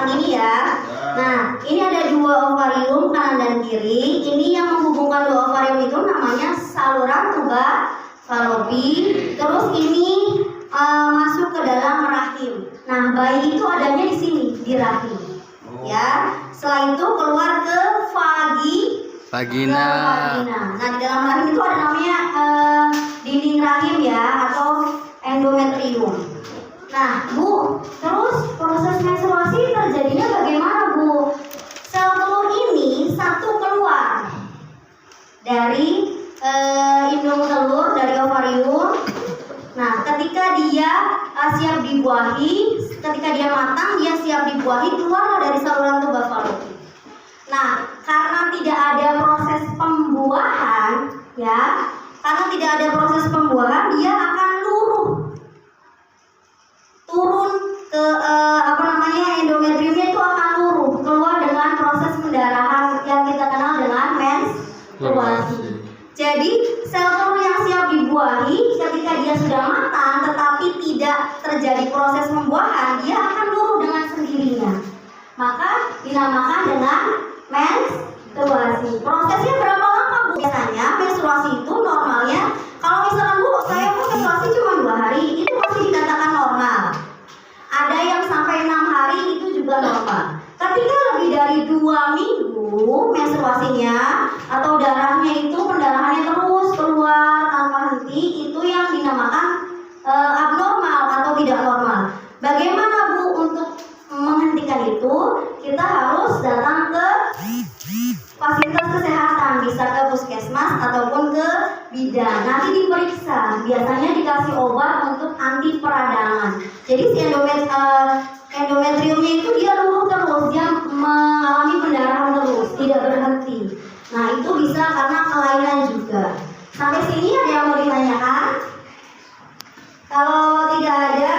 belakang ini ya. Nah, ini ada dua ovarium kanan dan kiri. Ini yang menghubungkan dua ovarium itu namanya saluran tuba falopi. Terus ini masuk ke dalam rahim. Nah, bayi itu adanya di sini, di rahim. Ya. Setelah itu keluar ke vagina. Nah, di dalam rahim itu ada namanya dinding rahim ya, atau endometrium. Nah, Bu, terus proses menstruasi terjadinya bagaimana, Bu? Sel telur ini satu keluar dari indung telur, dari ovarium. Nah, ketika dia siap dibuahi, ketika dia matang, dia siap dibuahi, keluarlah dari saluran tuba falopi. Nah, karena tidak ada proses pembuahan, ya, karena tidak ada proses pembuahan, dia akan luruh, turun ke endometriumnya itu akan luruh, keluar dengan proses pendarahan yang kita kenal dengan menstruasi. Jadi sel telur yang siap dibuahi ketika dia sudah matang tetapi tidak terjadi proses pembuahan, dia akan luruh dengan sendirinya. Maka dinamakan dengan menstruasi. Prosesnya berapa lama, Bu? Biasanya menstruasi itu normalnya, kalau misalkan Bu, saya mau menstruasi cuma 2 hari, itu masih dikatakan normal. Ada yang sampai 6 hari, itu juga normal. Ketika lebih dari 2 minggu menstruasinya atau darahnya itu pendarahannya terus keluar tanpa henti, itu yang dinamakan abnormal atau tidak normal. Bagaimana, Bu, untuk menghentikan itu? Kita harus datang ke fasilitas kesehatan, bisa ke puskesmas ataupun ke bidan. Nanti diperiksa, biasanya dikasih obat untuk anti peradangan. Jadi si endometriumnya itu dia luruh terus, dia mengalami pendarahan terus, tidak berhenti. Nah, itu bisa karena kelainan juga. Sampai sini ada yang mau ditanyakan? Kalau tidak ada,